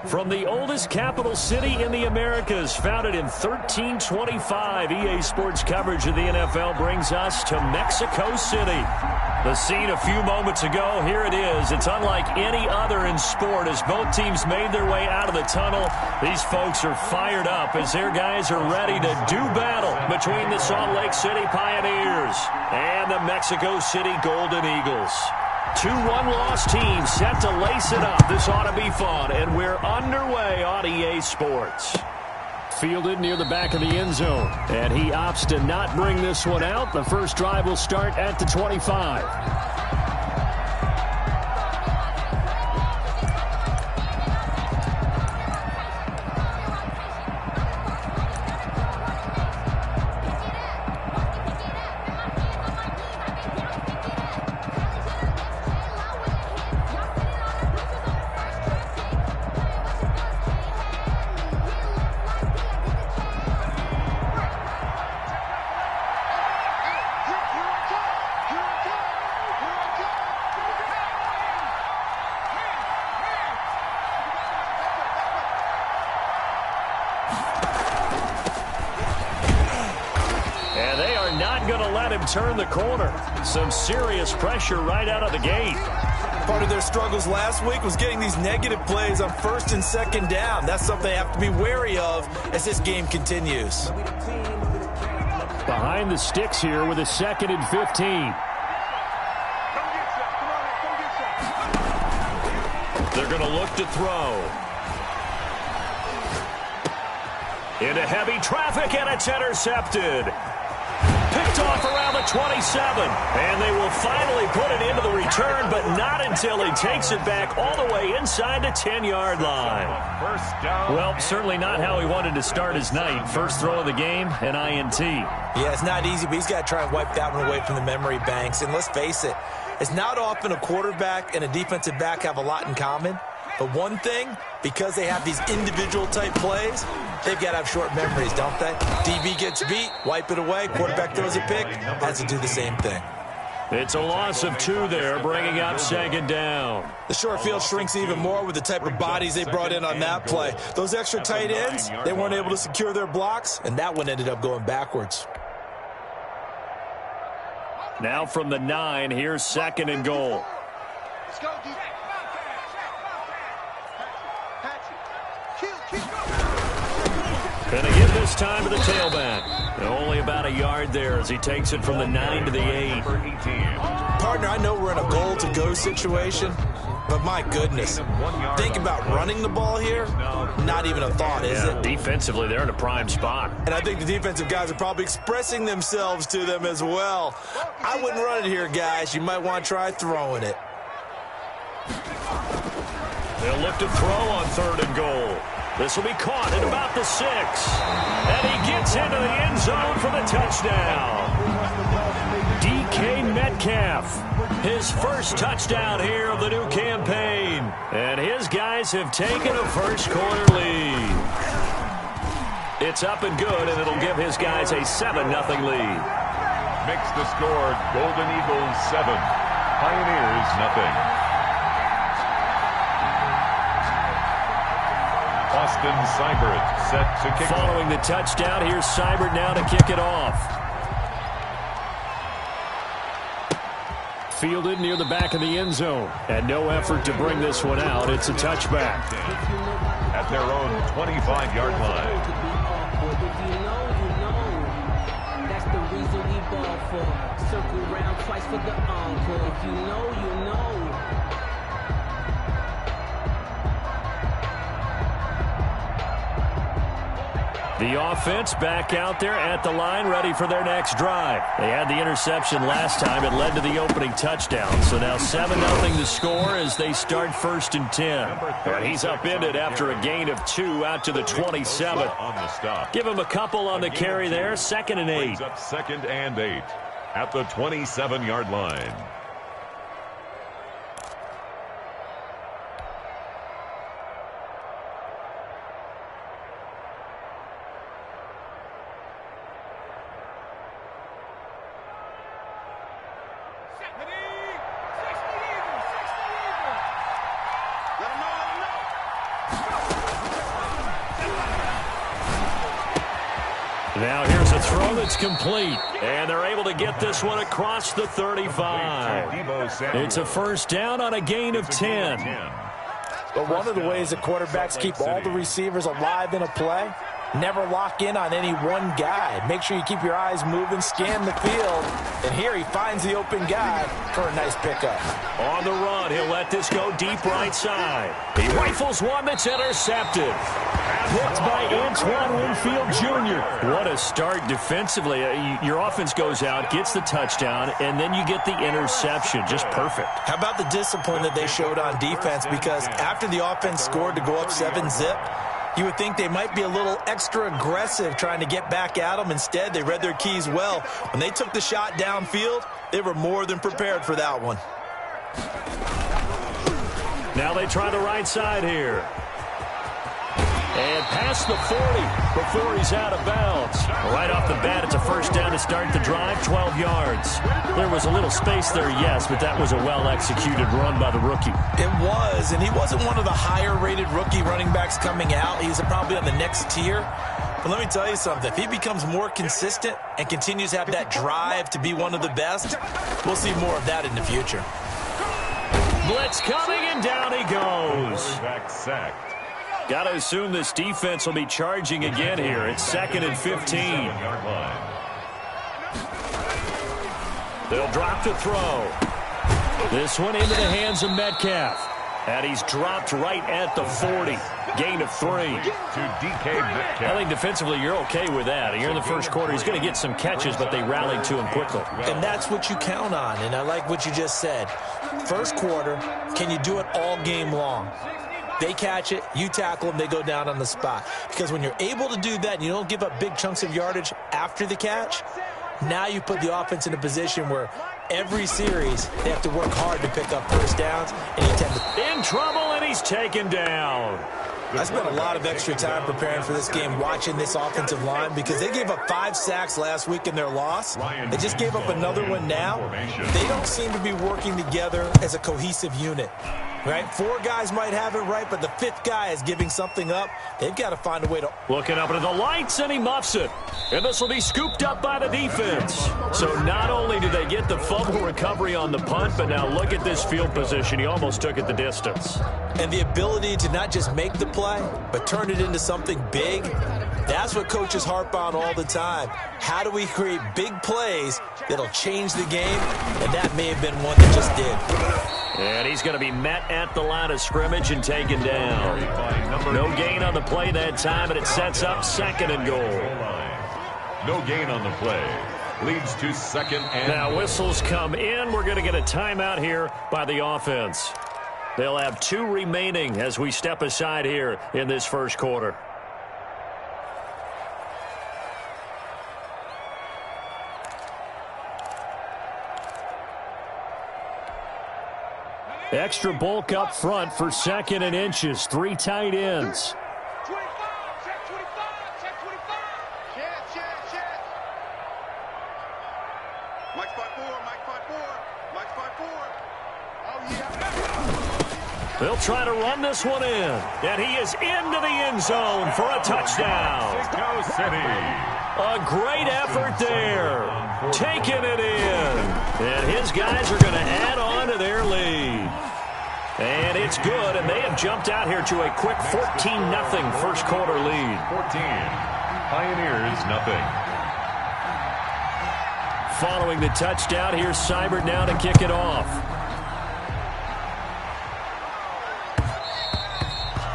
From the oldest capital city in the Americas, founded in 1325, EA Sports coverage of the NFL brings us to Mexico City. The scene a few moments ago, here it is. It's unlike any other in sport as both teams made their way out of the tunnel. These folks are fired up as their guys are ready to do battle between the Salt Lake City Pioneers and the Mexico City Golden Eagles. Two one-loss teams set to lace it up. This ought to be fun, and we're underway on EA Sports. Fielded near the back of the end zone, and he opts to not bring this one out. The first drive will start at the 25. Turn the corner. Some serious pressure right out of the gate. Part of their struggles last week was getting these negative plays on first and second down. That's something they have to be wary of as this game continues. Behind the sticks here with a 2nd and 15. They're going to look to throw. Into heavy traffic, and it's intercepted. Picked off around the 27, and they will finally put it into the return, but not until he takes it back all the way inside the 10-yard line. Well, certainly not how he wanted to start his night. First throw of the game, an INT. Yeah, it's not easy, but he's got to try and wipe that one away from the memory banks. And let's face it, it's not often a quarterback and a defensive back have a lot in common. But one thing, because they have these individual type plays, they've got to have short memories, don't they? DB gets beat, wipe it away, quarterback throws a pick, has to do the same thing. It's a loss of 2 there, bringing up 2nd down. The short field shrinks even more with the type of bodies they brought in on that play. Those extra tight ends, they weren't able to secure their blocks, and that one ended up going backwards. Now from the 9, here's 2nd and goal. Let's go, D. Gonna give this time to the tailback. Only about a yard there as he takes it from the 9 to the 8. Partner, I know we're in a goal-to-go situation, but my goodness, think about running the ball here. Not even a thought, is it? Defensively, they're in a prime spot. And I think the defensive guys are probably expressing themselves to them as well. I wouldn't run it here, guys. You might want to try throwing it. They'll look to throw on 3rd and goal. This will be caught at about the 6. And he gets into the end zone for the touchdown. DK Metcalf, his first touchdown here of the new campaign. And his guys have taken a first-quarter lead. It's up and good, and it'll give his guys a 7-0 lead. Makes the score Golden Eagles 7, Pioneers nothing. Austin Seibert set to kick. Following the touchdown, here's Seibert now to kick it off. Fielded near the back of the end zone. And no effort to bring this one out. It's a touchback. At their own 25-yard line. That's the reason we ball for. Circle round twice for the encore. If you know, you know. The offense back out there at the line, ready for their next drive. They had the interception last time. It led to the opening touchdown. So now 7-0 the score as they start 1st and 10. And he's upended after a gain of 2 out to the 27. Give him a couple on the carry there. 2nd and 8. 2nd and 8 at the 27-yard line. Let him know, let him know. Now here's a throw that's complete. And they're able to get this one across the 35. It's a first down on a gain of 10. But one of the ways that quarterbacks keep all the receivers alive in a play, never lock in on any one guy. Make sure you keep your eyes moving, scan the field. And here he finds the open guy for a nice pickup. On the run, he'll let this go deep right side. He rifles one that's intercepted. Picked by Antoine Winfield Jr. What a start defensively. Your offense goes out, gets the touchdown, and then you get the interception. Just perfect. How about the discipline that they showed on defense? Because after the offense scored to go up 7-zip, you would think they might be a little extra aggressive trying to get back at them. Instead, they read their keys well. When they took the shot downfield, they were more than prepared for that one. Now they try the right side here. And past the 40 before he's out of bounds. Right off the bat, it's a first down to start the drive, 12 yards. There was a little space there, yes, but that was a well-executed run by the rookie. It was, and he wasn't one of the higher-rated rookie running backs coming out. He's probably on the next tier. But let me tell you something. If he becomes more consistent and continues to have that drive to be one of the best, we'll see more of that in the future. Blitz coming, and down he goes. Back sacked. Got to assume this defense will be charging again here. It's 2nd and 15. They'll drop to throw. This one into the hands of Metcalf. And he's dropped right at the 40. Gain of 3. I think defensively you're okay with that. Here in the first quarter, he's going to get some catches, but they rallied to him quickly. And that's what you count on, and I like what you just said. First quarter, can you do it all game long? They catch it, you tackle them, they go down on the spot. Because when you're able to do that and you don't give up big chunks of yardage after the catch, now you put the offense in a position where every series they have to work hard to pick up first downs. And he tends to... In trouble, and he's taken down. I spent a lot of extra time preparing for this game, watching this offensive line, because they gave up 5 sacks last week in their loss. They just gave up another one now. They don't seem to be working together as a cohesive unit. Right? 4 guys might have it right, but the 5th guy is giving something up. They've got to find a way to... Looking up into the lights, and he muffs it. And this will be scooped up by the defense. So not only did they get the fumble recovery on the punt, but now look at this field position. He almost took it the distance. And the ability to not just make the play, but turn it into something big, that's what coaches harp on all the time. How do we create big plays that'll change the game? And that may have been one that just did. And he's going to be met at the line of scrimmage and taken down. No gain on the play that time, and it sets up 2nd and goal. No gain on the play. Leads to 2nd and now whistles come in. We're going to get a timeout here by the offense. They'll have 2 remaining as we step aside here in this first quarter. Extra bulk up front for 2nd and inches. 3 tight ends. They'll try to run this one in. And he is into the end zone for a touchdown. A great effort there. Taking it in. And his guys are going to add on to their lead. And it's good, and they have jumped out here to a quick 14-0 first quarter lead. 14. Pioneers, nothing. Following the touchdown, here's Seibert now to kick it off.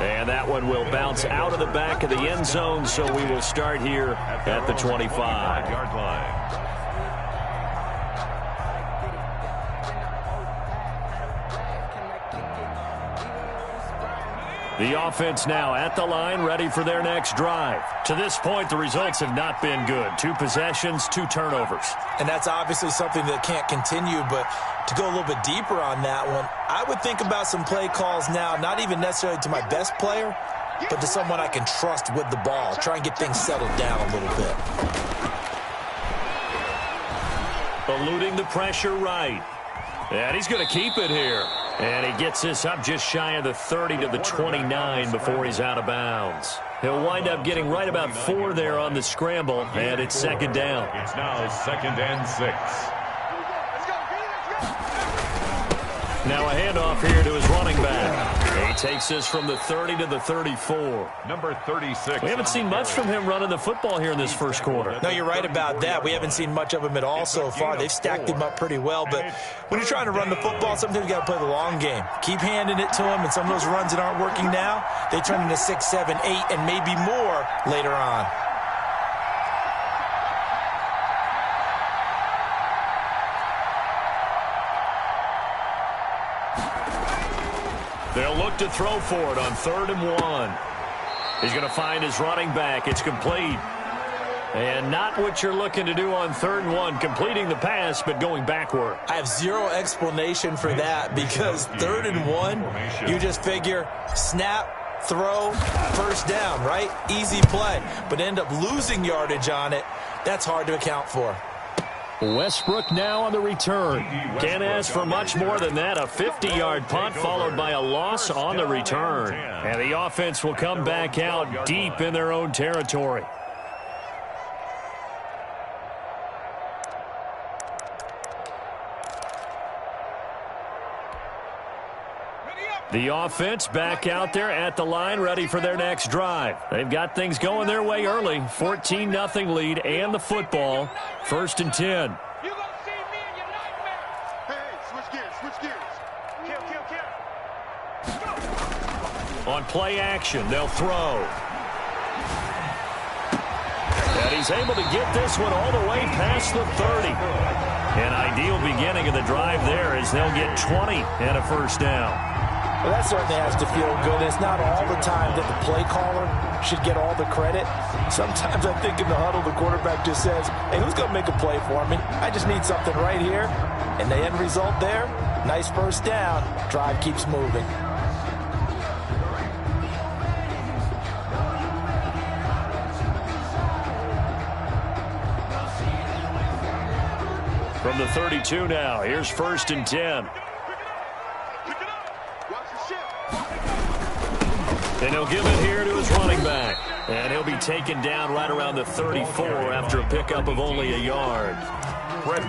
And that one will bounce out of the back of the end zone, so we will start here at the 25-yard line. The offense now at the line, ready for their next drive. To this point, the results have not been good. 2 possessions, 2 turnovers. And that's obviously something that can't continue, but to go a little bit deeper on that one, I would think about some play calls now, not even necessarily to my best player, but to someone I can trust with the ball. Try and get things settled down a little bit. Eluding the pressure right. And he's going to keep it here. And he gets this up just shy of the 30 to the 29 before he's out of bounds. He'll wind up getting right about 4 there on the scramble, and it's second down. It's now 2nd and 6. Now a handoff here to his running back. He takes this from the 30 to the 34. Number 36. We haven't seen much from him running the football here in this first quarter. No, you're right about that. We haven't seen much of him at all so far. They've stacked him up pretty well, but when you're trying to run the football, sometimes you got to play the long game. Keep handing it to him, and some of those runs that aren't working now, they turn into 6, 7, 8, and maybe more later on. They'll look to throw for it on 3rd and 1. He's going to find his running back. It's complete. And not what you're looking to do on 3rd and 1, completing the pass, but going backward. I have zero explanation for that because 3rd and 1, you just figure snap, throw, first down, right? Easy play. But end up losing yardage on it. That's hard to account for. Westbrook now on the return. Can't ask for much more than that. A 50-yard punt followed by a loss on the return. And the offense will come back out deep in their own territory. The offense back out there at the line, ready for their next drive. They've got things going their way early. 14-0 lead and the football. 1st and 10. You gonna see me in your nightmare. Hey, switch gears. Kill. On play action, they'll throw. And he's able to get this one all the way past the 30. An ideal beginning of the drive there as they'll get 20 and a first down. Well, that certainly has to feel good. It's not all the time that the play caller should get all the credit. Sometimes I think in the huddle, the quarterback just says, hey, who's going to make a play for me? I just need something right here. And the end result there, nice first down. Drive keeps moving. From the 32 now, here's 1st and 10. And he'll give it here to his running back. And he'll be taken down right around the 34 after a pickup of only a yard.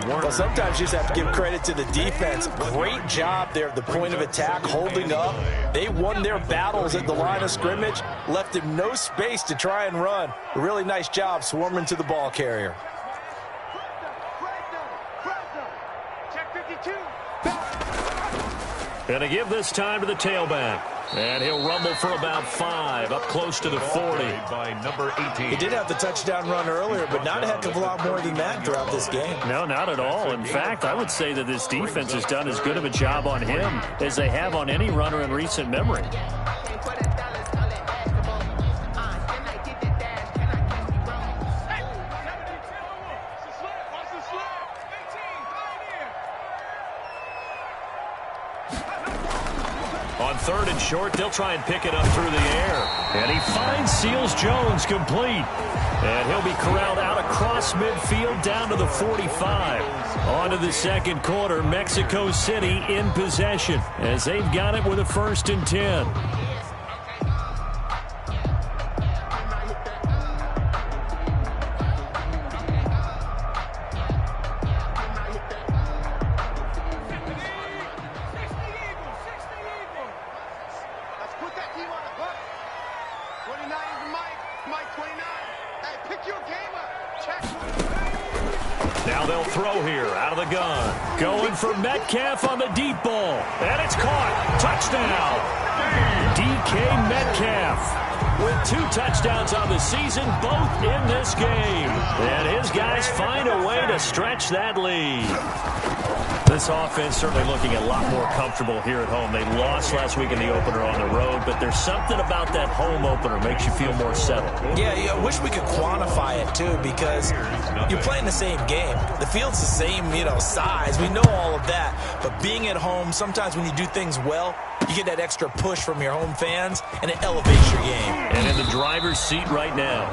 Well, sometimes you just have to give credit to the defense. Great job there at the point of attack, holding up. They won their battles at the line of scrimmage, left him no space to try and run. A really nice job swarming to the ball carrier. And to give this time to the tailback. And he'll rumble for about 5, up close to the 40. By number 18. He did have the touchdown run earlier, but not a heck of a lot more than that throughout this game. No, not at all. In fact, I would say that this defense has done as good of a job on him as they have on any runner in recent memory. On 3rd and short, they'll try and pick it up through the air. And he finds Seals Jones complete. And he'll be corralled out across midfield down to the 45. On to the second quarter, Mexico City in possession as they've got it with a 1st and 10. Now they'll throw here out of the gun. Going for Metcalf on the deep ball. And it's caught. Touchdown. DK Metcalf with 2 touchdowns on the season, both in this game. And his guys find a way to stretch that lead. This offense certainly looking a lot more comfortable here at home. They lost last week in the opener on the road, but there's something about that home opener makes you feel more settled. Yeah, I wish we could quantify it, too, because you're playing the same game. The field's the same, size. We know all of that. But being at home, sometimes when you do things well, you get that extra push from your home fans, and it elevates your game. And in the driver's seat right now.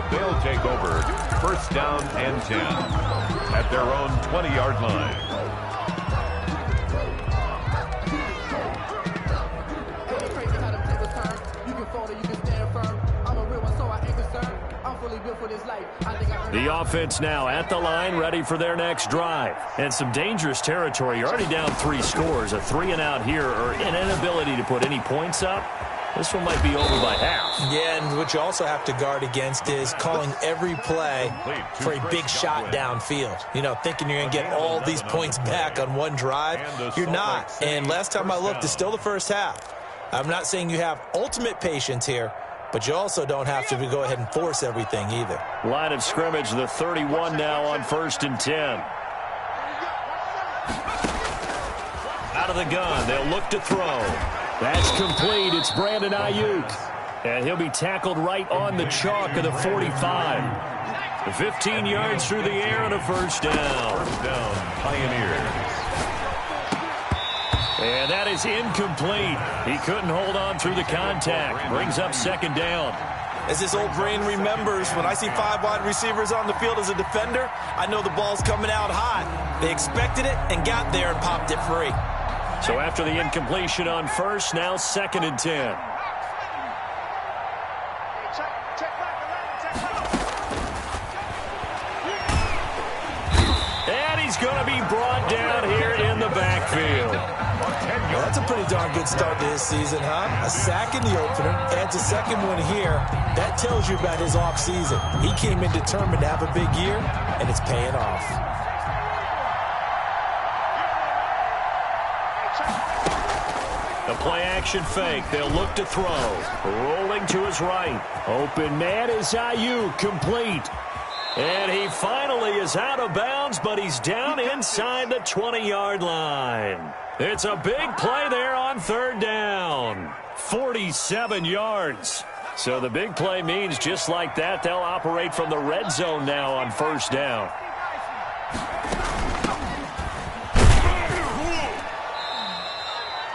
They'll take over 1st down and 10 at their own 20-yard line. The offense now at the line, ready for their next drive. And some dangerous territory. You're already down 3 scores. A 3-and-out here, or an inability to put any points up. This one might be over by half. Yeah, and what you also have to guard against is calling every play for a big shot downfield. You know, thinking you're going to get all these points back on one drive. You're not. And last time I looked, it's still the first half. I'm not saying you have ultimate patience here, but you also don't have to go ahead and force everything either. Line of scrimmage, the 31 now on 1st and 10. Out of the gun, they'll look to throw. That's complete. It's Brandon Ayuk. And he'll be tackled right on the chalk of the 45. 15 yards through the air and a first down. First down, Pioneers. And that is incomplete. He couldn't hold on through the contact. Brings up 2nd down. As this old brain remembers, when I see 5 wide receivers on the field as a defender, I know the ball's coming out hot. They expected it and got there and popped it free. So after the incompletion on 1st, now 2nd and 10. And he's going to be brought down here in the backfield. Well, that's a pretty darn good start to his season, huh? A sack in the opener, adds a 2nd one here. That tells you about his offseason. He came in determined to have a big year, and it's paying off. The play-action fake. They'll look to throw. Rolling to his right. Open man is Ayuk, complete. And he finally is out of bounds, but he's down inside the 20-yard line. It's a big play there on 3rd down. 47 yards. So the big play means just like that, they'll operate from the red zone now on 1st down.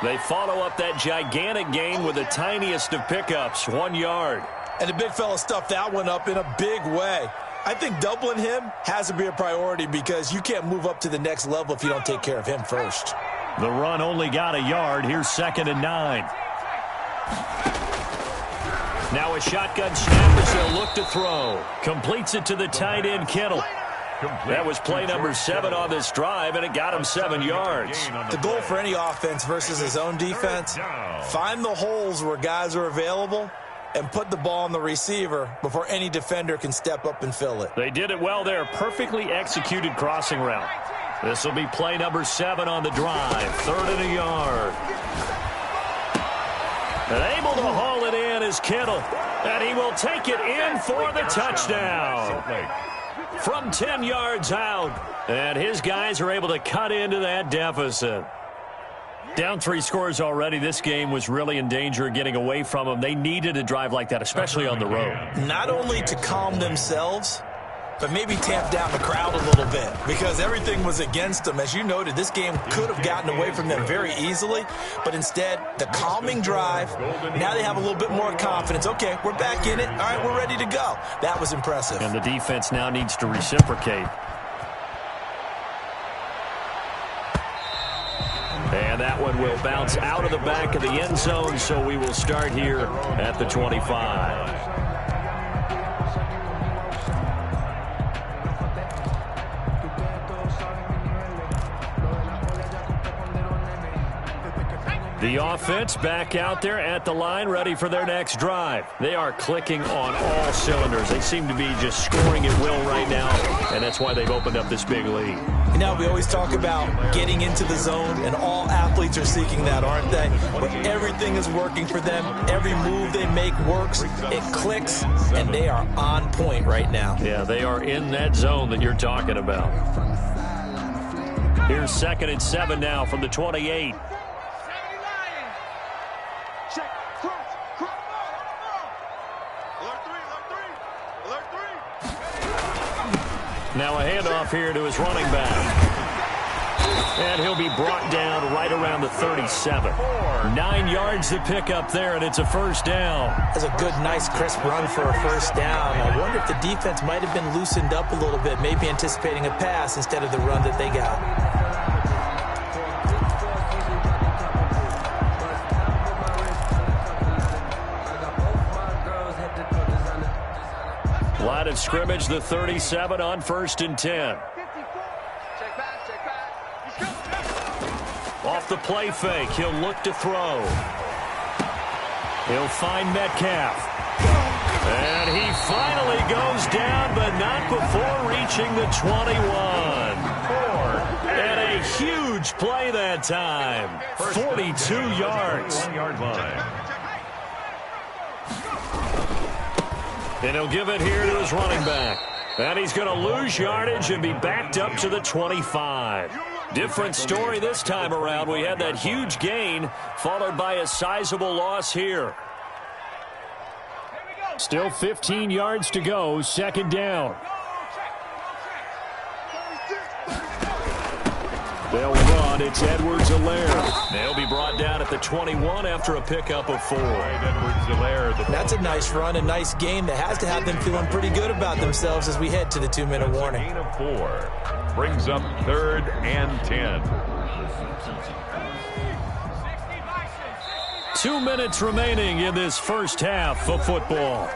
They follow up that gigantic gain with the tiniest of pickups, 1 yard. And the big fella stuffed that one up in a big way. I think doubling him has to be a priority because you can't move up to the next level if you don't take care of him first. The run only got a yard. Here's 2nd and 9. Now a shotgun snap as they'll look to throw. Completes it to the tight end, Kittle. That was play number 7 on this drive, and it got him 7 yards. The goal for any offense versus his own defense, find the holes where guys are available and put the ball on the receiver before any defender can step up and fill it. They did it well there. Perfectly executed crossing route. This will be play number 7 on the drive. 3rd and a yard. And able to haul it in is Kittle. And he will take it in for the touchdown. From 10 yards out. And his guys are able to cut into that deficit. Down 3 scores already. This game was really in danger of getting away from them. They needed a drive like that, especially on the road. Not only to calm themselves, but maybe tamp down the crowd a little bit because everything was against them. As you noted, this game could have gotten away from them very easily, but instead, the calming drive, now they have a little bit more confidence. Okay, we're back in it. All right, we're ready to go. That was impressive. And the defense now needs to reciprocate. And that one will bounce out of the back of the end zone, so we will start here at the 25. The offense back out there at the line, ready for their next drive. They are clicking on all cylinders. They seem to be just scoring at will right now, and that's why they've opened up this big lead. You know, we always talk about getting into the zone, and all athletes are seeking that, aren't they? But everything is working for them. Every move they make works. It clicks, and they are on point right now. Yeah, they are in that zone that you're talking about. Here's 2nd and 7 now from the 28. Now a handoff here to his running back. And he'll be brought down right around the 37. 9 yards to pick up there, and it's a first down. That's a good, nice, crisp run for a first down. I wonder if the defense might have been loosened up a little bit, maybe anticipating a pass instead of the run that they got. A lot scrimmage, the 37 on 1st and 10. Off the play fake, he'll look to throw. He'll find Metcalf. And he finally goes down, but not before reaching the 21. And a huge play that time. 42 yards. 1-yard line. And he'll give it here to his running back. And he's going to lose yardage and be backed up to the 25. Different story this time around. We had that huge gain, followed by a sizable loss here. Still 15 yards to go, 2nd down. They'll run. It's Edwards-Helaire. They'll be brought down at the 21 after a pickup of 4. Edwards-Helaire. That's a nice run, a nice game that has to have them feeling pretty good about themselves as we head to the 2-minute warning. Gain of 4 brings up 3rd and 10. 2 minutes remaining in this first half of football.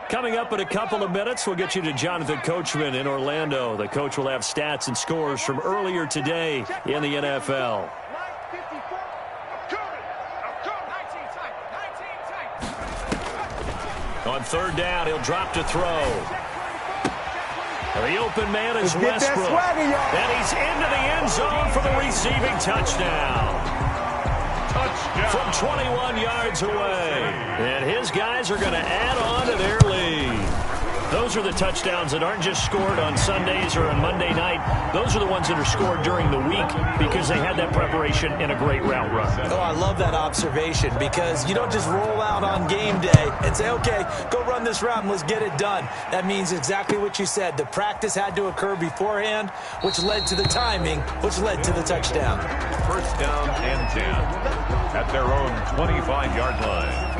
Coming up in a couple of minutes, we'll get you to Jonathan Coachman in Orlando. The coach will have stats and scores from earlier today in the NFL. On 3rd down, he'll drop to throw. The open man is Westbrook. And he's into the end zone for the receiving touchdown. From 21 yards away. And his guys are going to add on to their lead. Those are the touchdowns that aren't just scored on Sundays or on Monday night. Those are the ones that are scored during the week because they had that preparation in a great route run. Oh, I love that observation because you don't just roll out on game day and say, okay, go run this route and let's get it done. That means exactly what you said. The practice had to occur beforehand, which led to the timing, which led to the touchdown. 1st down and 10 at their own 25-yard line.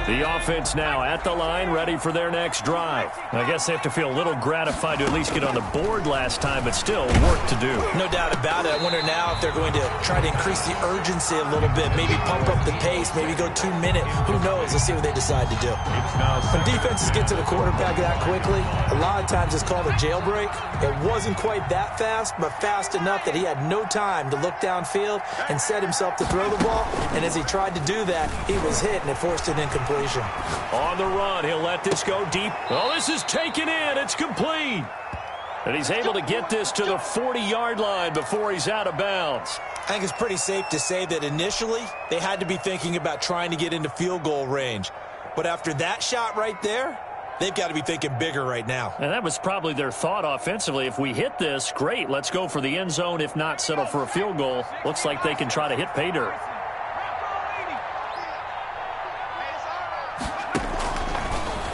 The offense now at the line, ready for their next drive. I guess they have to feel a little gratified to at least get on the board last time, but still work to do. No doubt about it. I wonder now if they're going to try to increase the urgency a little bit, maybe pump up the pace, maybe go 2 minute. Who knows? Let's see what they decide to do. When defenses get to the quarterback that quickly, a lot of times it's called a jailbreak. It wasn't quite that fast, but fast enough that he had no time to look downfield and set himself to throw the ball. And as he tried to do that, he was hit, and it forced an incompletion. On the run, he'll let this go deep. Oh, this is taken in. It's complete. And he's able to get this to the 40-yard line before he's out of bounds. I think it's pretty safe to say that initially they had to be thinking about trying to get into field goal range. But after that shot right there, they've got to be thinking bigger right now. And that was probably their thought offensively. If we hit this, great. Let's go for the end zone. If not, settle for a field goal. Looks like they can try to hit pay dirt.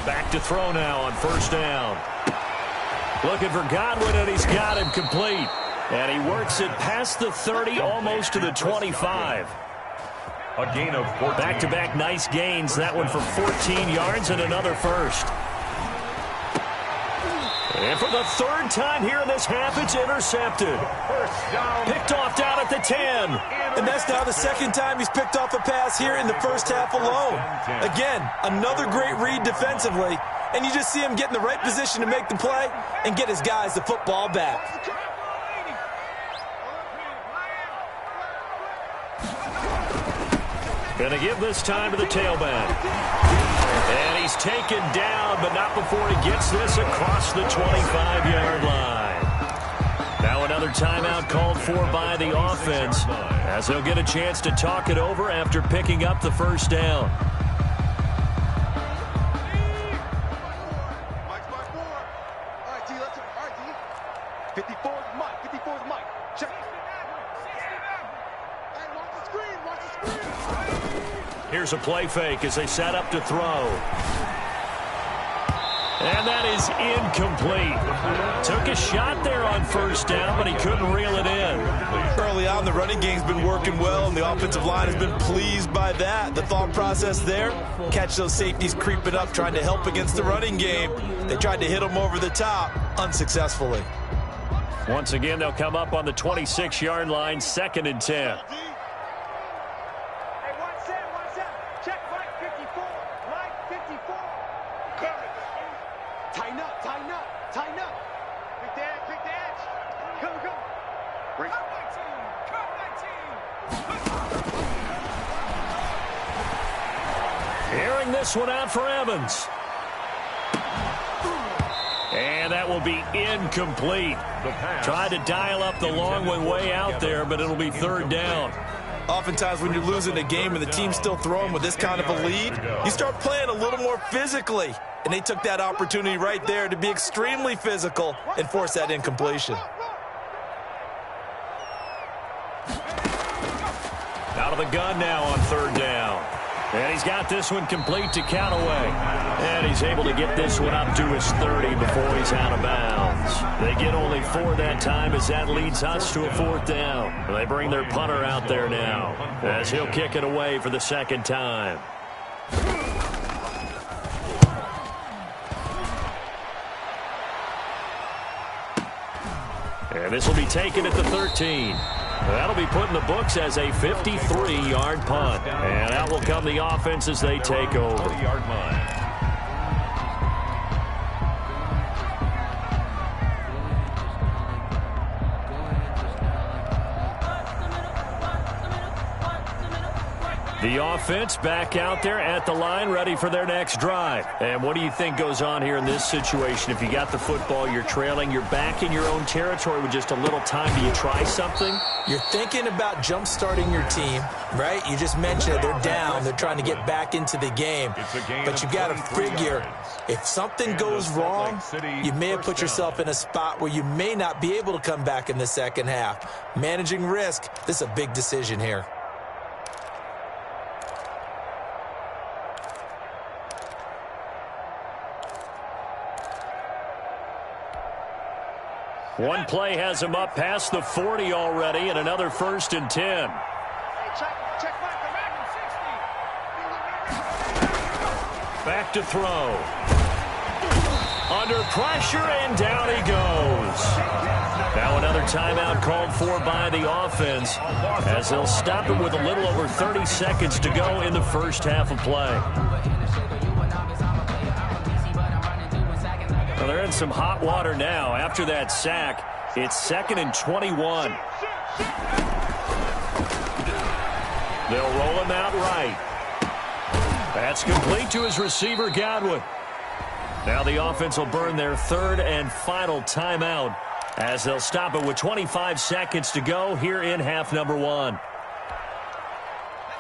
Back to throw now on 1st down. Looking for Godwin, and he's got him complete. And he works it past the 30, almost to the 25. A gain of 14. Back-to-back nice gains. That one for 14 yards and another first. And for the 3rd time here in this half, it's intercepted. Picked off down at the 10. And that's now the 2nd time he's picked off a pass here in the first half alone. Again, another great read defensively. And you just see him get in the right position to make the play and get his guys the football back. Going to give this time to the tailback. And he's taken down, but not before he gets this across the 25-yard line. Now another timeout called for by the offense as they'll get a chance to talk it over after picking up the 1st down. Mike's by 4. All right, D, let's... All right, D. 54 is Mike. 54 is Mike. Check. Hey, watch the screen. Watch the screen. Here's a play fake as they set up to throw. And that is incomplete. Took a shot there on 1st down, but he couldn't reel it in. Early on, the running game's been working well, and the offensive line has been pleased by that. The thought process there, catch those safeties creeping up, trying to help against the running game. They tried to hit them over the top, unsuccessfully. Once again, they'll come up on the 26-yard line, 2nd and 10. Hey, 1-7, 1-7. Check Mike 54. Mike 54. Coverage. Tighten up, tighten up, tighten up. Pick the edge, pick the edge. Come. Break. Come 19. Airing this one out for Evans. And that will be incomplete. Tried to dial up the long one way out there, but it'll be 3rd down. Oftentimes when you're losing a game and the team's still throwing with this kind of a lead, you start playing a little more physically. And they took that opportunity right there to be extremely physical and force that incompletion. Out of the gun now on 3rd down. And he's got this one complete to Callaway. And he's able to get this one up to his 30 before he's out of bounds. They get only 4 that time as that leads us to a 4th down. They bring their punter out there now as he'll kick it away for the 2nd time. And this will be taken at the 13. That'll be put in the books as a 53-yard punt. And out will come the offense as they take over. 40-yard line. The offense back out there at the line, ready for their next drive. And what do you think goes on here in this situation? If you got the football, you're trailing, you're back in your own territory with just a little time. Do you try something? You're thinking about jump-starting your team, right? You just mentioned it. They're down. They're trying to get back into the game. But you got to figure, if something goes wrong, you may have put yourself in a spot where you may not be able to come back in the second half. Managing risk, this is a big decision here. One play has him up past the 40 already, and another 1st and 10. Hey, check Mike. Come back. Back to throw. Under pressure, and down he goes. Now another timeout called for by the offense as they'll stop it with a little over 30 seconds to go in the first half of play. Well, they're in some hot water now. After that sack, it's 2nd and 21. They'll roll him out right. That's complete to his receiver, Godwin. Now the offense will burn their 3rd and final timeout as they'll stop it with 25 seconds to go here in half number 1.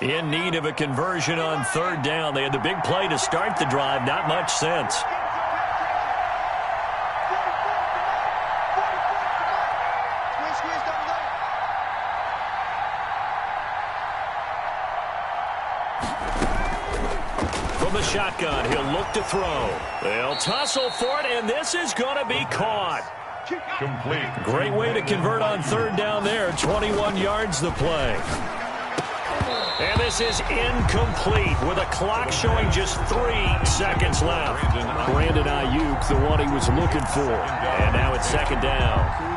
In need of a conversion on 3rd down. They had the big play to start the drive. Not much sense. The shotgun, he'll look to throw. They'll tussle for it, and this is going to be caught. Complete. Great way to convert on 3rd down there. 21 yards the play. And this is incomplete with a clock showing just 3 seconds left. Brandon Ayuk, the one he was looking for. And now it's 2nd down.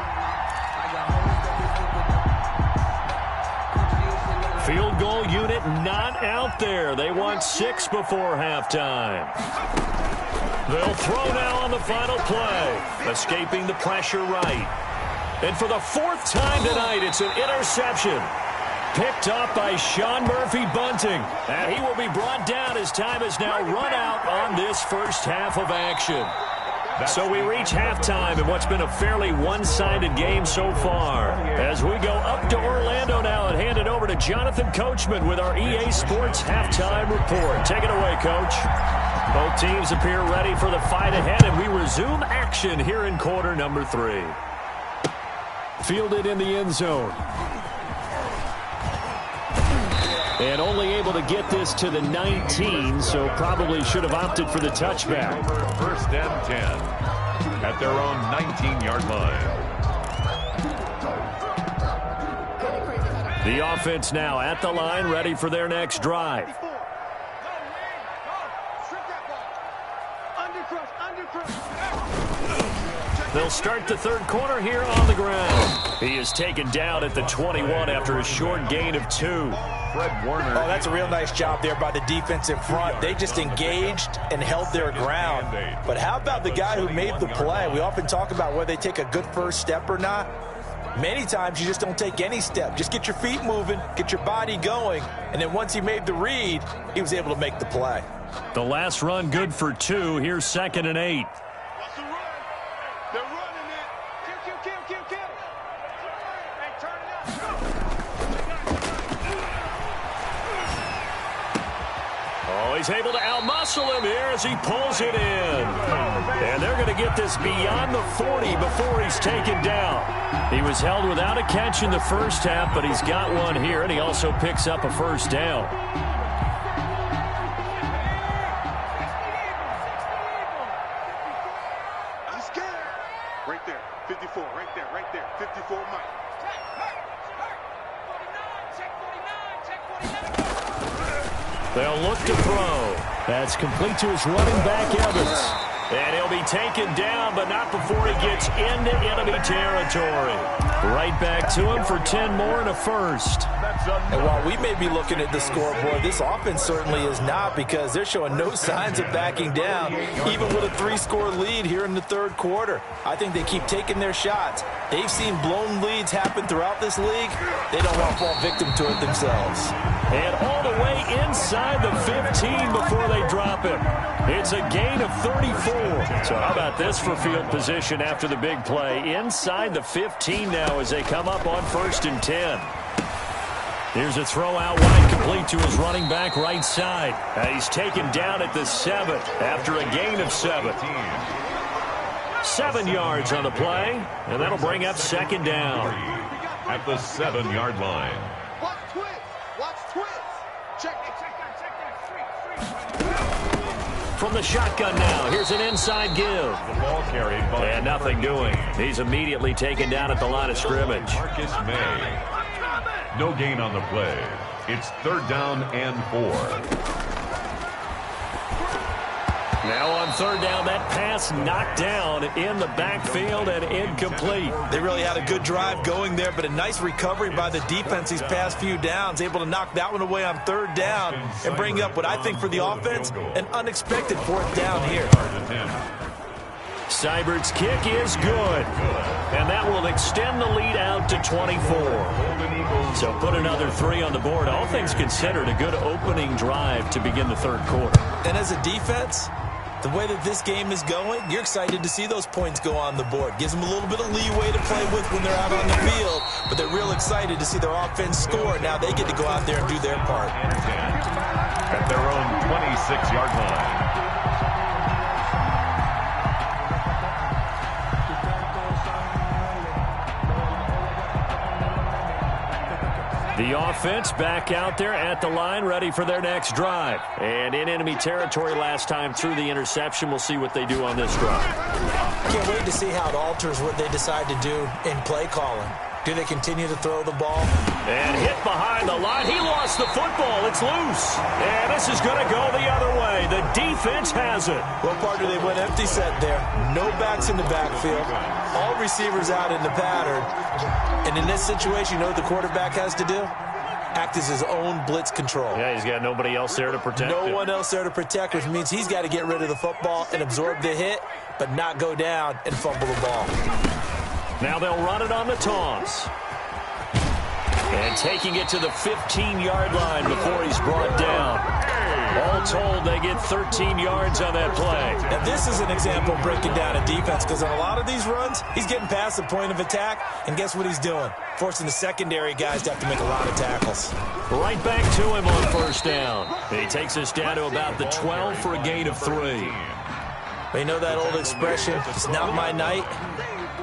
Field goal unit not out there. They want 6 before halftime. They'll throw now on the final play. Escaping the pressure right. And for the 4th time tonight, it's an interception. Picked up by Sean Murphy-Bunting. And he will be brought down as time has now run out on this first half of action. So we reach halftime in what's been a fairly one-sided game so far. As we go up to Orlando now and hand it over to Jonathan Coachman with our EA Sports Halftime Report. Take it away, Coach. Both teams appear ready for the fight ahead, and we resume action here in quarter number 3. Fielded in the end zone. And only able to get this to the 19, so probably should have opted for the touchback. 1st and 10 at their own 19-yard line. The offense now at the line, ready for their next drive. Under They'll start the third quarter here on the ground. He is taken down at the 21 after a short gain of 2. Fred Warner. Oh, that's a real nice job there by the defensive front. They just engaged and held their ground. But how about the guy who made the play? We often talk about whether they take a good first step or not. Many times you just don't take any step. Just get your feet moving, get your body going, and then once he made the read, he was able to make the play. The last run good for 2. Here's 2nd and 8. What's the run? They're running it. Kill. Hey, turn it up. Oh, he's able to outmuscle him here as he pulls it in. And they're going to get this beyond the 40 before he's taken down. He was held without a catch in the first half, but he's got one here, and he also picks up a first down. He's scared. Right there. 54. Right there. 54, Mike. They'll look to throw. That's complete to his running back, Evans. And he'll be taken down, but not before he gets into enemy territory. Right back to him for 10 more and a first. And while we may be looking at the scoreboard, this offense certainly is not, because they're showing no signs of backing down, even with a 3-score lead here in the third quarter. I think they keep taking their shots. They've seen blown leads happen throughout this league. They don't want to fall victim to it themselves. And all the way inside the 15 before they drop him. It's a gain of 34. So how about this for field position after the big play? Inside the 15 now as they come up on 1st and 10. Here's a throw out wide, complete to his running back right side. He's taken down at the 7 after a gain of 7. 7 yards on the play, and that'll bring up 2nd down. At the 7-yard line. Watch twins. Check that. From the shotgun now, here's an inside give. The ball carried by. And nothing doing. He's immediately taken down at the line of scrimmage. Marcus May. No gain on the play. It's 3rd down and 4. Now on 3rd down, that pass knocked down in the backfield and incomplete. They really had a good drive going there, but a nice recovery by the defense these past few downs, able to knock that one away on 3rd down and bring up what I think for the offense, an unexpected 4th down here. Seibert's kick is good, and that will extend the lead out to 24. So put another 3 on the board. All things considered, a good opening drive to begin the third quarter. And as a defense, the way that this game is going, you're excited to see those points go on the board. Gives them a little bit of leeway to play with when they're out on the field, but they're real excited to see their offense score. Now they get to go out there and do their part. At their own 26-yard line. The offense back out there at the line, ready for their next drive. And in enemy territory last time through the interception. We'll see what they do on this drive. Can't wait to see how it alters what they decide to do in play calling. Do they continue to throw the ball? And hit behind the line. He lost the football. It's loose. And this is going to go the other way. The defense has it. Well, partner, they went empty set there. No backs in the backfield. All receivers out in the pattern. And in this situation, you know what the quarterback has to do? Act as his own blitz control. Yeah, he's got nobody else there to protect him. No one else there to protect, which means he's got to get rid of the football and absorb the hit, but not go down and fumble the ball. Now they'll run it on the toss. And taking it to the 15-yard line before he's brought down. All told, they get 13 yards on that play. Now, this is an example of breaking down a defense, because on a lot of these runs, he's getting past the point of attack, and guess what he's doing? Forcing the secondary guys to have to make a lot of tackles. Right back to him on 1st down. He takes us down to about the 12 for a gain of 3. But you know that old expression, it's not my night?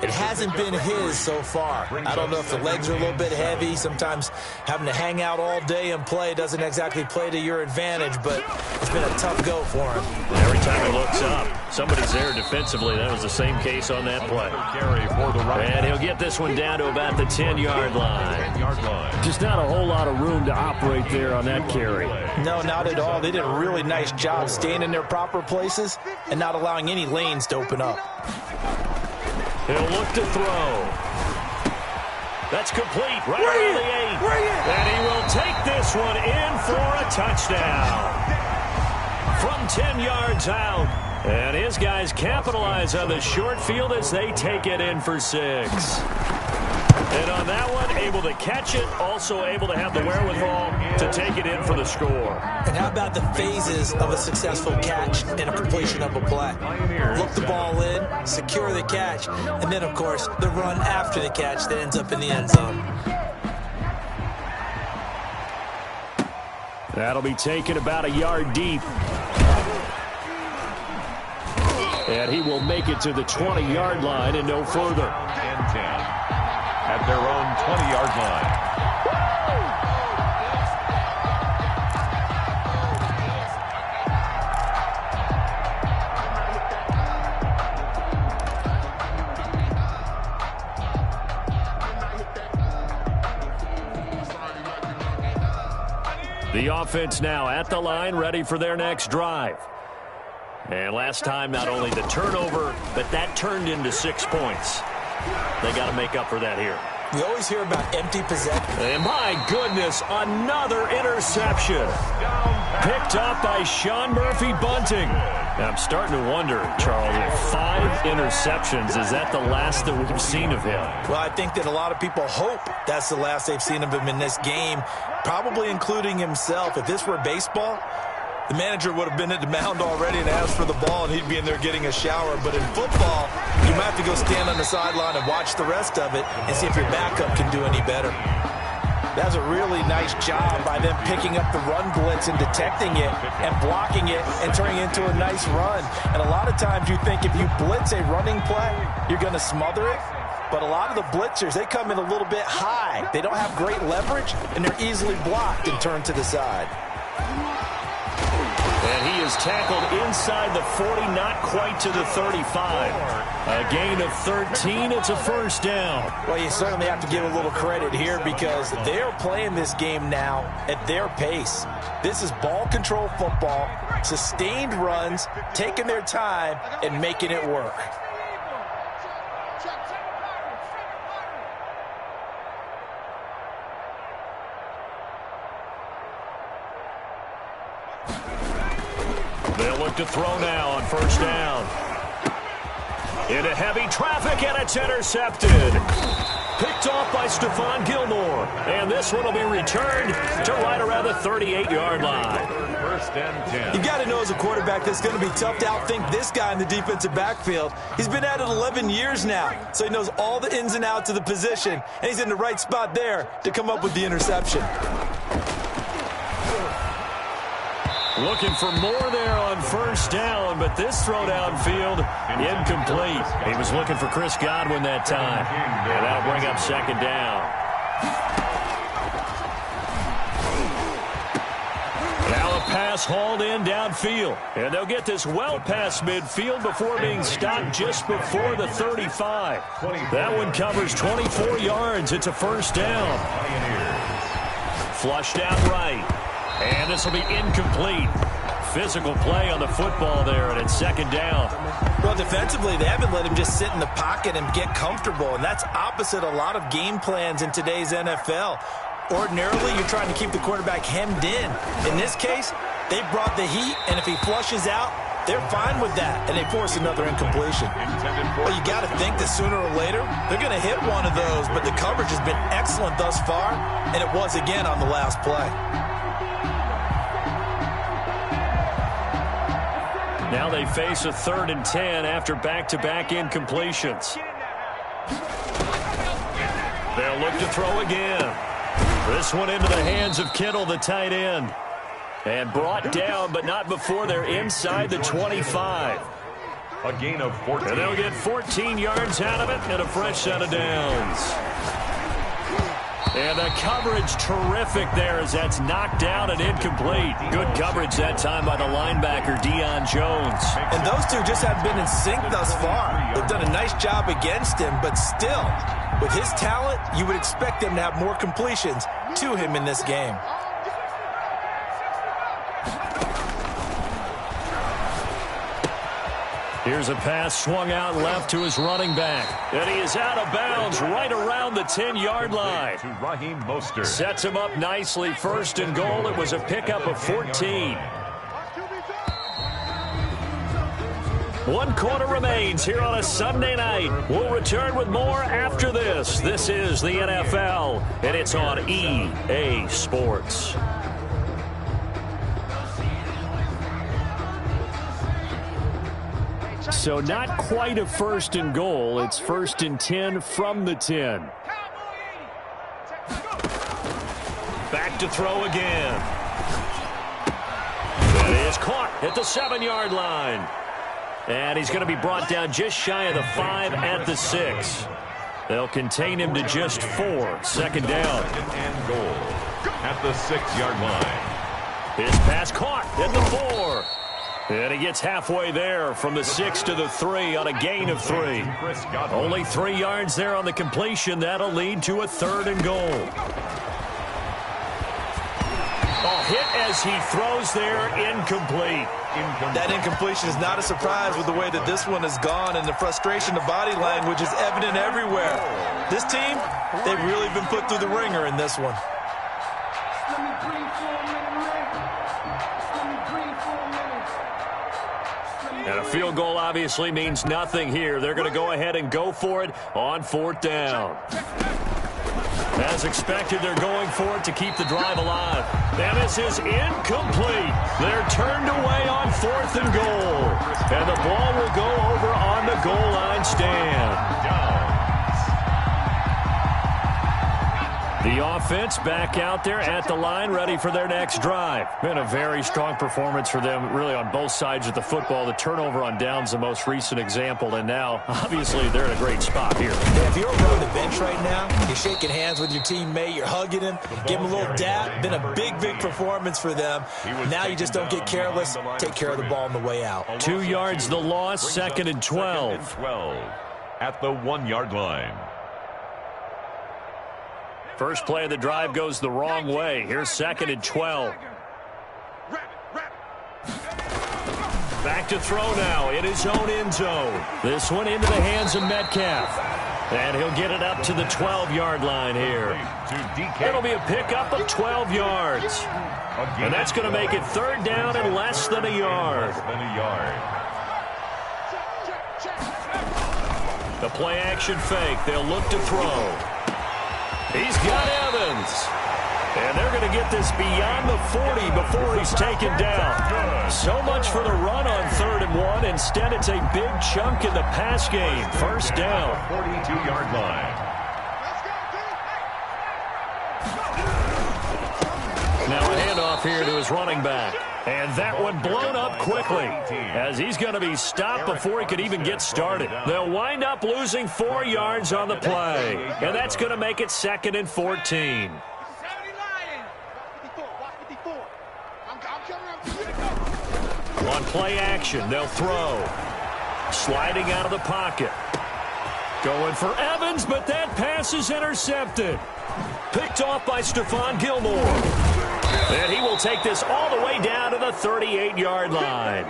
It hasn't been his so far. I don't know if the legs are a little bit heavy. Sometimes having to hang out all day and play doesn't exactly play to your advantage, but it's been a tough go for him. Every time he looks up, somebody's there defensively. That was the same case on that play. And he'll get this one down to about the 10-yard line. Just not a whole lot of room to operate there on that carry. No, not at all. They did a really nice job staying in their proper places and not allowing any lanes to open up. He'll look to throw. That's complete right around the 8. And he will take this one in for a touchdown. From 10 yards out. And his guys capitalize on the short field as they take it in for 6. And on that one, able to catch it, also able to have the wherewithal to take it in for the score. And how about the phases of a successful catch and a completion of a play? Look the ball in, secure the catch, and then, of course, the run after the catch that ends up in the end zone. That'll be taken about a yard deep. And he will make it to the 20-yard line and no further. And 10 at their own 20-yard line. The offense now at the line, ready for their next drive. And last time, not only the turnover, but that turned into 6 points. They got to make up for that here. We always hear about empty possession. And my goodness, another interception. Picked up by Sean Murphy-Bunting. I'm starting to wonder, Charles, if 5 interceptions, is that the last that we've seen of him? Well, I think that a lot of people hope that's the last they've seen of him in this game, probably including himself. If this were baseball, the manager would have been at the mound already and asked for the ball, and he'd be in there getting a shower. But in football, you might have to go stand on the sideline and watch the rest of it and see if your backup can do any better. That's a really nice job by them picking up the run blitz and detecting it and blocking it and turning it into a nice run. And a lot of times you think if you blitz a running play, you're going to smother it. But a lot of the blitzers, they come in a little bit high. They don't have great leverage, and they're easily blocked and turned to the side. And he is tackled inside the 40, not quite to the 35. A gain of 13, it's a first down. Well, you certainly have to give a little credit here because they're playing this game now at their pace. This is ball control football, sustained runs, taking their time, and making it work. They'll look to throw now on first down. Into heavy traffic, and it's intercepted. Picked off by Stephon Gilmore. And this one will be returned to right around the 38-yard line. First and 10. You got to know as a quarterback that's going to be tough to outthink this guy in the defensive backfield. He's been at it 11 years now, so he knows all the ins and outs of the position, and he's in the right spot there to come up with the interception. Looking for more there on first down, but this throw downfield incomplete. He was looking for Chris Godwin that time, and that'll bring up second down. Now a pass hauled in downfield, and they'll get this well past midfield before being stopped just before the 35. That one covers 24 yards. It's a first down. Flushed out right. And this will be incomplete. Physical play on the football there, and it's second down. Well, defensively, they haven't let him just sit in the pocket and get comfortable, and that's opposite a lot of game plans in today's NFL. Ordinarily, you're trying to keep the quarterback hemmed in. In this case, they brought the heat, and if he flushes out, they're fine with that, and they force another incompletion. Well, you got to think that sooner or later, they're going to hit one of those, but the coverage has been excellent thus far, and it was again on the last play. Now they face a 3rd and 10 after back-to-back incompletions. They'll look to throw again. This one into the hands of Kittle, the tight end. And brought down, but not before they're inside the 25. A gain of 14. And they'll get 14 yards out of it and a fresh set of downs. And the coverage terrific there as that's knocked down and incomplete. Good coverage that time by the linebacker, Deion Jones. And those two just haven't been in sync thus far. They've done a nice job against him, but still, with his talent, you would expect them to have more completions to him in this game. Here's a pass swung out left to his running back. And he is out of bounds right around the 10-yard line. To Raheem Mostert. Sets him up nicely. First and goal. It was a pickup of 14. 1 quarter remains here on a Sunday night. We'll return with more after this. This is the NFL, and it's on EA Sports. So not quite a first and goal. It's first and 10 from the 10. Back to throw again. That is caught at the 7-yard line. And he's going to be brought down just shy of the 5 at the 6. They'll contain him to just 4. Second down. Second and goal at the 6-yard line. His pass caught at the 4. And he gets halfway there from the 6 to the 3 on a gain of 3. Only 3 yards there on the completion. That'll lead to a 3rd and goal. Oh, hit as he throws there, incomplete. That incompletion is not a surprise with the way that this one has gone, and the frustration of body language is evident everywhere. This team, they've really been put through the ringer in this one. And a field goal obviously means nothing here. They're going to go ahead and go for it on 4th down. As expected, they're going for it to keep the drive alive. And this is incomplete. They're turned away on 4th and goal. And the ball will go over on the goal line stand. The offense back out there at the line, ready for their next drive. Been a very strong performance for them, really, on both sides of the football. The turnover on downs, the most recent example, and now, obviously, they're in a great spot here. Yeah, if you're over on the bench right now, you're shaking hands with your teammate, you're hugging him, give him a little dap. Been a big, big performance for them. Now you just don't get careless. Take care of the ball on the way out. 2 yards the loss, 2nd and 12. At the 1-yard line. First play of the drive goes the wrong way. Here's 2nd and 12. Back to throw now in his own end zone. This one into the hands of Metcalf. And he'll get it up to the 12-yard line here. It'll be a pickup of 12 yards. And that's going to make it 3rd down and less than a yard. The play-action fake. They'll look to throw. He's got Evans. And they're going to get this beyond the 40 before he's taken down. So much for the run on 3rd and 1. Instead, it's a big chunk in the pass game. First down. 42-yard line. Now a handoff here to his running back. And that one blown up quickly as he's going to be stopped before he could even get started. They'll wind up losing 4 yards on the play. And that's going to make it 2nd and 14. On play action, they'll throw. Sliding out of the pocket. Going for Evans, but that pass is intercepted. Picked off by Stephon Gilmore. And he will take this all the way down to the 38-yard line.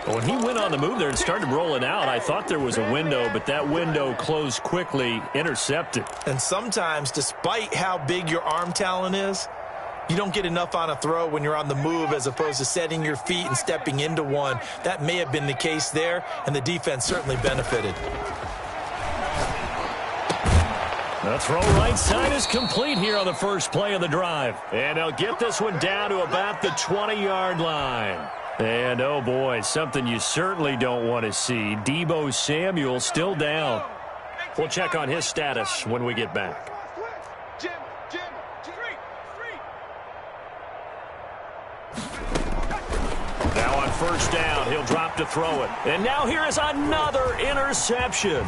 When he went on the move there and started rolling out, I thought there was a window, but that window closed quickly, intercepted. And sometimes, despite how big your arm talent is, you don't get enough on a throw when you're on the move as opposed to setting your feet and stepping into one. That may have been the case there, and the defense certainly benefited. The throw right side is complete here on the first play of the drive. And they'll get this one down to about the 20-yard line. And, oh, boy, something you certainly don't want to see. Deebo Samuel still down. We'll check on his status when we get back. Now on first down. He'll drop to throw it. And now here is another interception.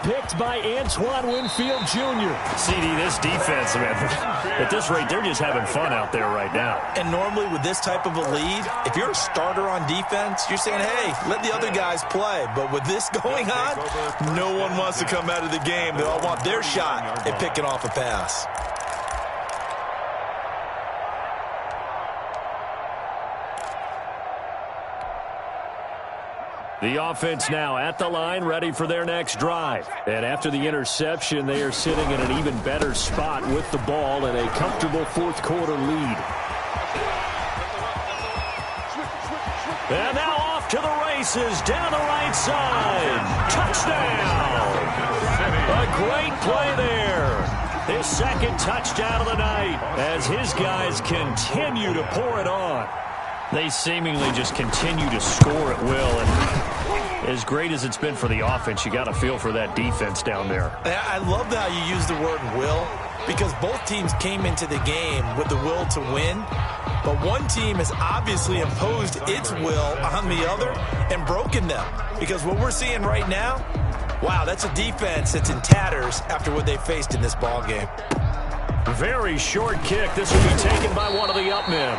Picked by Antoine Winfield Jr. CD, this defense, man, at this rate, they're just having fun out there right now. And normally with this type of a lead, if you're a starter on defense, you're saying, hey, let the other guys play. But with this going on, no one wants to come out of the game. They all want their shot at picking off a pass. The offense now at the line, ready for their next drive. And after the interception, they are sitting in an even better spot with the ball and a comfortable fourth-quarter lead. And now off to the races, down the right side. Touchdown! A great play there. His second touchdown of the night as his guys continue to pour it on. They seemingly just continue to score at will, and as great as it's been for the offense, you got to feel for that defense down there. I love how you use the word will, because both teams came into the game with the will to win, but one team has obviously imposed its will on the other and broken them, because what we're seeing right now, wow, that's a defense that's in tatters after what they faced in this ball game. Very short kick. This will be taken by one of the up men.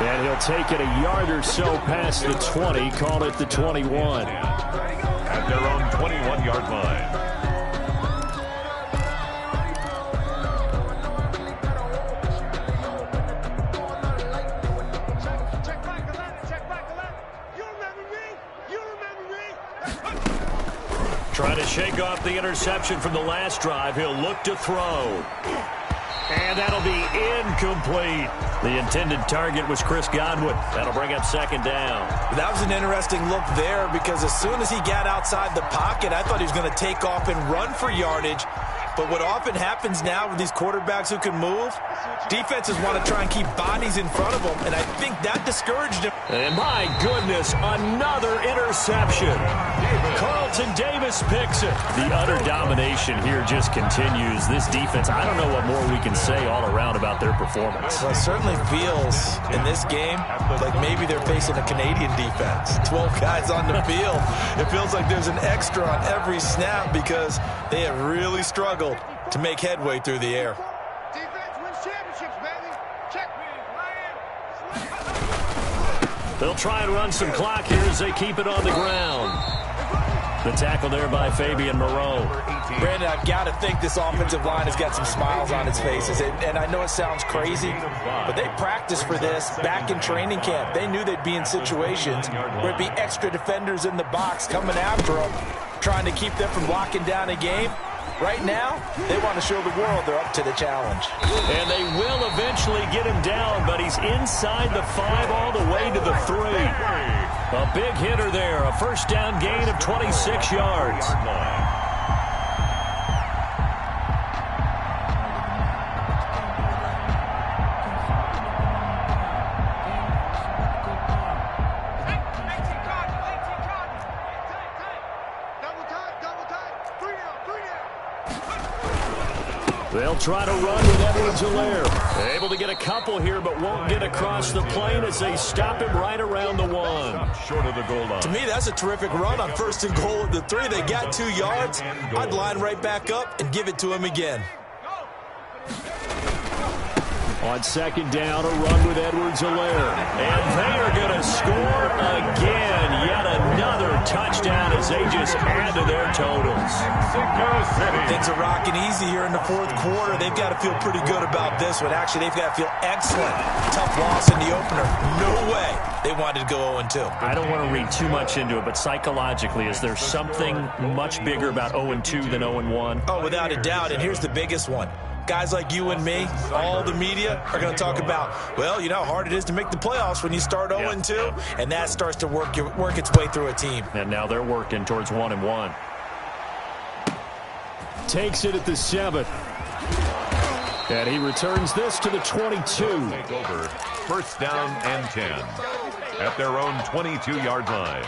And he'll take it a yard or so past the 20, call it the 21. At their own 21-yard line. Trying to shake off the interception from the last drive. He'll look to throw. And that'll be incomplete. The intended target was Chris Godwin. That'll bring up second down. That was an interesting look there, because as soon as he got outside the pocket, I thought he was going to take off and run for yardage. But what often happens now with these quarterbacks who can move, defenses want to try and keep bodies in front of them, and I think that discouraged him. And my goodness, another interception. Carlton Davis picks it. The utter domination here just continues. This defense, I don't know what more we can say all around about their performance. Well, it certainly feels in this game like maybe they're facing a Canadian defense. 12 guys on the field. It feels like there's an extra on every snap because they have really struggled to make headway through the air. Defense wins championships, baby. Check me, They'll try and run some clock here as they keep it on the ground. The tackle there by Fabian Moreau. Brandon, I've got to think this offensive line has got some smiles on its faces. And I know it sounds crazy, but they practiced for this back in training camp. They knew they'd be in situations where it'd be extra defenders in the box coming after them, trying to keep them from locking down a game. Right now, they want to show the world they're up to the challenge. And they will eventually get him down, but he's inside the 5 all the way to the 3. A big hitter there, a first down gain of 26 yards. They'll try to run with Edwards-Helaire. Able to get a couple here, but won't get across the plane as they stop him right around the 1. Short of the goal line. To me, that's a terrific run on first and goal at the 3. They got 2 yards. I'd line right back up and give it to him again. On second down, a run with Edwards-Helaire. And they are going to score again. Yet another touchdown as they just add to their totals. Things are rocking easy here in the fourth quarter. They've got to feel pretty good about this one. Actually, they've got to feel excellent. Tough loss in the opener. No way they wanted to go 0-2. I don't want to read too much into it, but psychologically, is there something much bigger about 0-2 than 0-1? Oh, without a doubt. And here's the biggest one. Guys like you and me, all the media, are going to talk about, well, you know how hard it is to make the playoffs when you start 0-2, and that starts to work its way through a team. And now they're working towards 1-1. Takes it at the 7. And he returns this to the 22. Take over. First down and 10. At their own 22-yard line.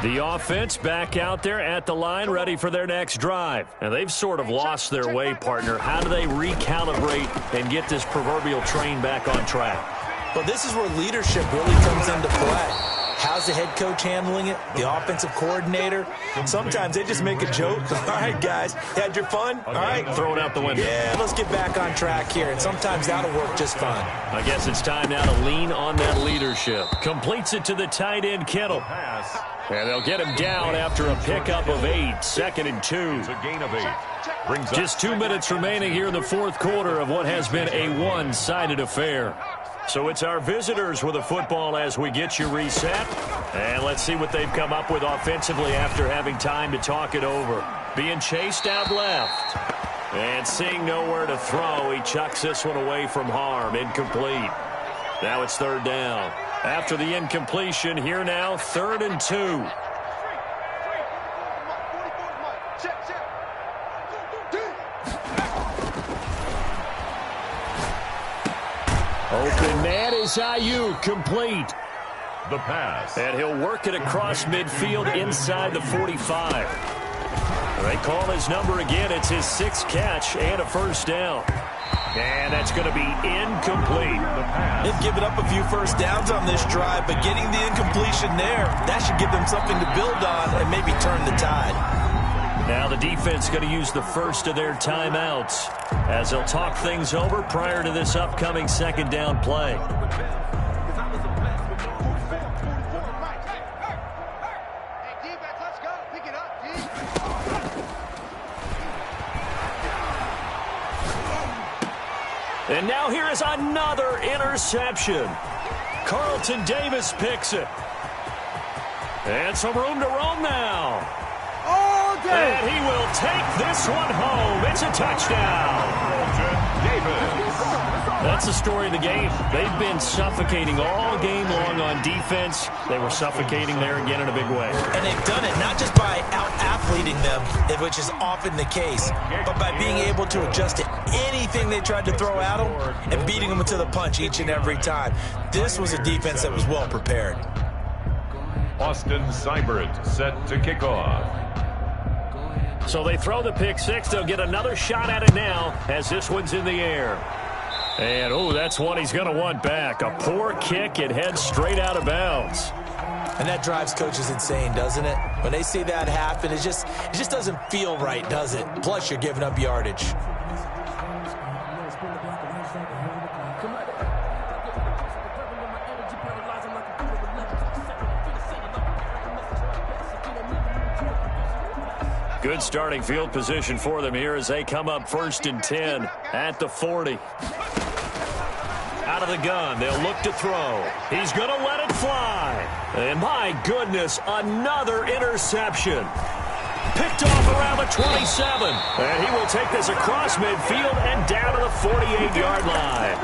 The offense back out there at the line, ready for their next drive. And they've sort of lost their way, partner. How do they recalibrate and get this proverbial train back on track? Well, this is where leadership really comes into play. How's the head coach handling it? The offensive coordinator? Sometimes they just make a joke. All right, guys, had your fun? All right. Throw it out the window. Yeah, let's get back on track here. And sometimes that'll work just fine. I guess it's time now to lean on that leadership. Completes it to the tight end, Kittle. And they'll get him down after a pickup of 8. 2nd and 2. It's a gain of 8. Just 2 minutes remaining here in the fourth quarter of what has been a one-sided affair. So it's our visitors with a football as we get you reset. And let's see what they've come up with offensively after having time to talk it over. Being chased out left. And seeing nowhere to throw, he chucks this one away from harm. Incomplete. Now it's 3rd down. After the incompletion, here now, 3rd and 2. Open man is Ayuk, complete. The pass. And he'll work it across midfield inside the 45. They call his number again. It's his 6th catch and a 1st down. And that's going to be incomplete. They've given up a few first downs on this drive, but getting the incompletion there, that should give them something to build on and maybe turn the tide. Now the defense going to use the first of their timeouts as they'll talk things over prior to this upcoming 2nd down play. And now here is another interception. Carlton Davis picks it. And some room to roam now. All day. And he will take this one home. It's a touchdown. Carlton Davis. That's the story of the game. They've been suffocating all game long on defense. They were suffocating there again in a big way. And they've done it not just by out-athleting them, which is often the case, but by being able to adjust to anything they tried to throw at them and beating them to the punch each and every time. This was a defense that was well prepared. Austin Seibert set to kick off. So they throw the pick 6. They'll get another shot at it now as this one's in the air. And, oh, that's one he's going to want back. A poor kick. It heads straight out of bounds. And that drives coaches insane, doesn't it? When they see that happen, it just doesn't feel right, does it? Plus, you're giving up yardage. Good starting field position for them here as they come up 1st and 10 at the 40. Out of the gun, they'll look to throw. He's going to let it fly. And my goodness, another interception. Picked off around the 27. And he will take this across midfield and down to the 48-yard line.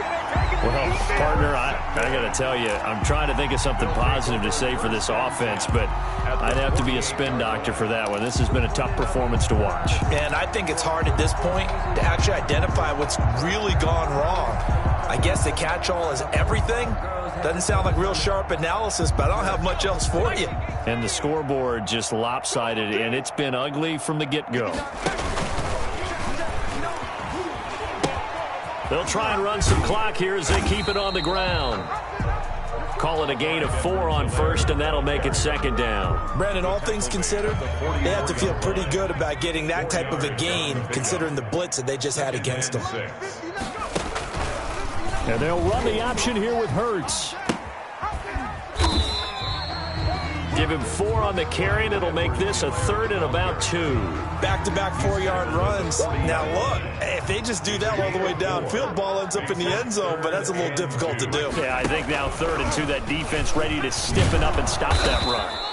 Well, partner, I got to tell you, I'm trying to think of something positive to say for this offense, but I'd have to be a spin doctor for that one. This has been a tough performance to watch. And I think it's hard at this point to actually identify what's really gone wrong. I guess the catch-all is everything. Doesn't sound like real sharp analysis, but I don't have much else for you. And the scoreboard just lopsided, and it's been ugly from the get-go. They'll try and run some clock here as they keep it on the ground. Call it a gain of 4 on 1st, and that'll make it 2nd down. Brandon, all things considered, they have to feel pretty good about getting that type of a gain, considering the blitz that they just had against them. And they'll run the option here with Hurts. Give him 4 on the carry, and it'll make this a 3rd and about 2. Back-to-back 4-yard runs. Now, look, if they just do that all the way downfield, ball ends up in the end zone, but that's a little difficult to do. Yeah, I think now 3rd and 2, that defense ready to stiffen up and stop that run.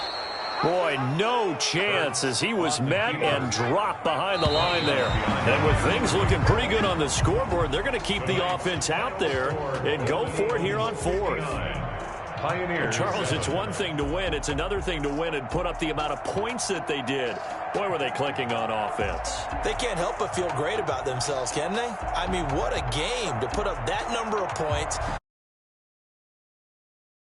Boy, no chance as he was met and dropped behind the line there. And with things looking pretty good on the scoreboard, they're going to keep the offense out there and go for it here on 4th. Pioneers. Charles, it's one thing to win. It's another thing to win and put up the amount of points that they did. Boy, were they clicking on offense. They can't help but feel great about themselves, can they? I mean, what a game to put up that number of points